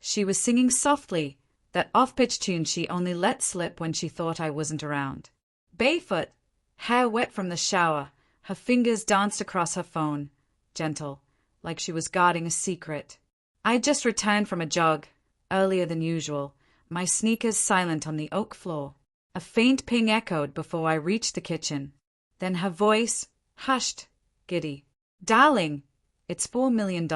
She was singing softly, that off-pitch tune she only let slip when she thought I wasn't around. Barefoot, hair wet from the shower, her fingers danced across her phone, gentle, like she was guarding a secret. I'd just returned from a jog, earlier than usual, my sneakers silent on the oak floor. A faint ping echoed before I reached the kitchen. Then her voice, hushed, giddy. "Darling, it's $4 million.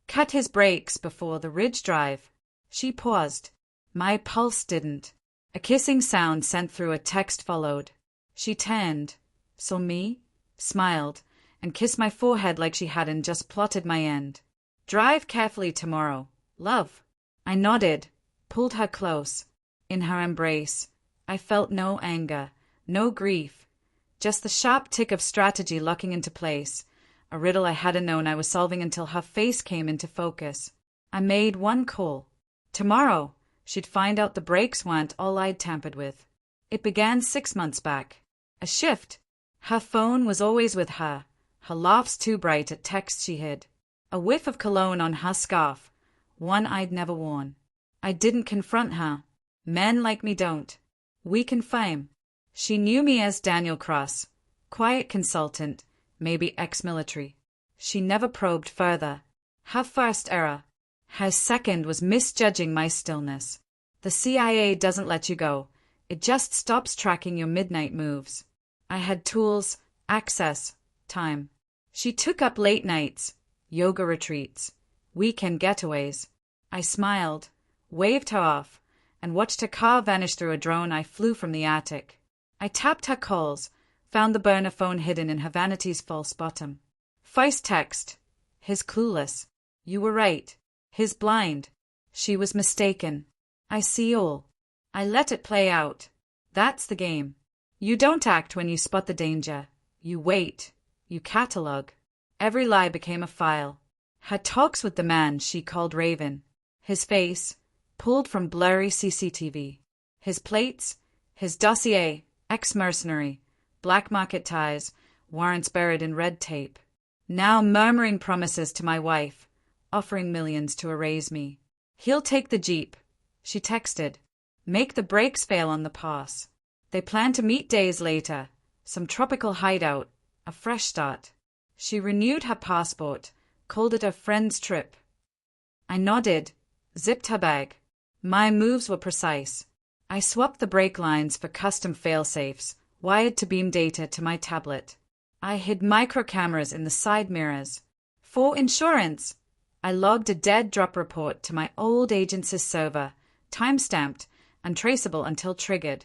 Cut his brakes before the Ridge Drive." She paused. My pulse didn't. A kissing sound sent through a text followed. She turned, saw me, smiled, and kissed my forehead like she hadn't just plotted my end. "Drive carefully tomorrow, love." I nodded, pulled her close. In her embrace, I felt no anger, no grief, just the sharp tick of strategy locking into place, a riddle I hadn't known I was solving until her face came into focus. I made one call. Tomorrow, she'd find out the brakes weren't all I'd tampered with. It began 6 months back. A shift. Her phone was always with her, her laughs too bright at texts she hid. A whiff of cologne on her scarf, one I'd never worn. I didn't confront her. Men like me don't. Weak in fame. She knew me as Daniel Cross, quiet consultant, maybe ex-military. She never probed further. Her first error. Her second was misjudging my stillness. The CIA doesn't let you go. It just stops tracking your midnight moves. I had tools, access, time. She took up late nights, yoga retreats, weekend getaways. I smiled, waved her off, and watched her car vanish through a drone I flew from the attic. I tapped her calls, found the burner phone hidden in her vanity's false bottom. First text. His clueless. You were right. His blind. She was mistaken. I see all. I let it play out. That's the game. You don't act when you spot the danger. You wait. You catalog. Every lie became a file. Her talks with the man she called Raven. His face, pulled from blurry CCTV. His plates, his dossier, ex-mercenary, black market ties, warrants buried in red tape. Now murmuring promises to my wife, offering millions to erase me. He'll take the Jeep, she texted. Make the brakes fail on the pass. They plan to meet days later, some tropical hideout, a fresh start. She renewed her passport, called it a friend's trip. I nodded, zipped her bag. My moves were precise. I swapped the brake lines for custom failsafes, wired to beam data to my tablet. I hid micro cameras in the side mirrors. For insurance, I logged a dead drop report to my old agency's server, time-stamped, untraceable until triggered.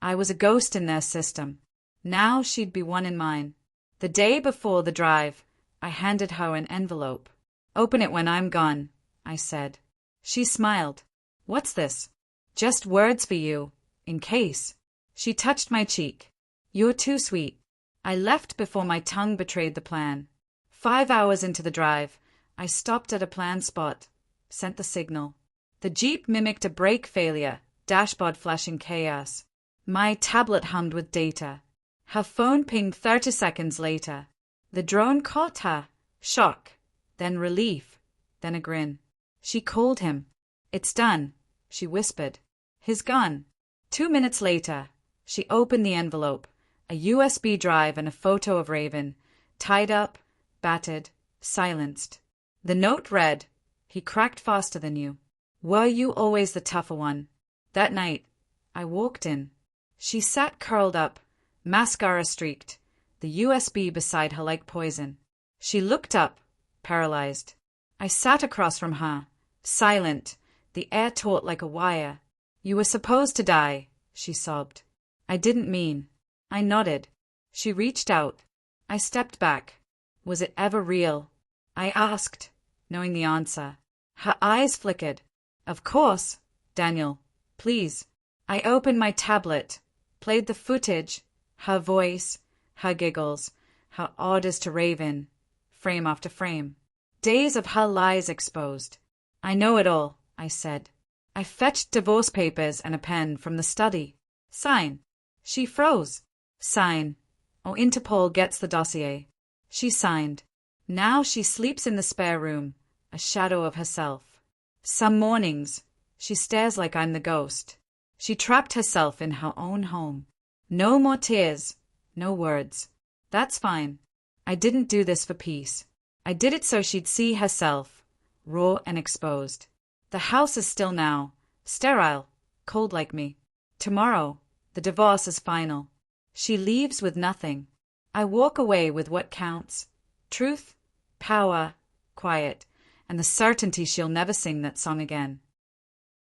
I was a ghost in their system. Now she'd be one in mine. The day before the drive, I handed her an envelope. "Open it when I'm gone," I said. She smiled. "What's this?" "Just words for you, in case." She touched my cheek. "You're too sweet." I left before my tongue betrayed the plan. 5 hours into the drive, I stopped at a planned spot, sent the signal. The Jeep mimicked a brake failure, dashboard flashing chaos. My tablet hummed with data. Her phone pinged 30 seconds later. The drone caught her. Shock, then relief, then a grin. She called him. "It's done," she whispered. "His gun." 2 minutes later, she opened the envelope, a USB drive and a photo of Raven, tied up, battered, silenced. The note read, "He cracked faster than you. Were you always the tougher one?" That night, I walked in. She sat curled up, mascara streaked, the USB beside her like poison. She looked up, paralyzed. I sat across from her, silent, the air taut like a wire. "You were supposed to die," she sobbed. "I didn't mean." I nodded. She reached out. I stepped back. "Was it ever real?" I asked, knowing the answer. Her eyes flickered. "Of course, Daniel, please." I opened my tablet, played the footage, her voice, her giggles, her orders to Raven, frame after frame. Days of her lies exposed. "I know it all," I said. I fetched divorce papers and a pen from the study. "Sign." She froze. "Sign, or Interpol gets the dossier." She signed. Now she sleeps in the spare room, a shadow of herself. Some mornings, she stares like I'm the ghost. She trapped herself in her own home. No more tears, no words. That's fine. I didn't do this for peace. I did it so she'd see herself, raw and exposed. The house is still now, sterile, cold like me. Tomorrow, the divorce is final. She leaves with nothing. I walk away with what counts: truth, power, quiet, and the certainty she'll never sing that song again.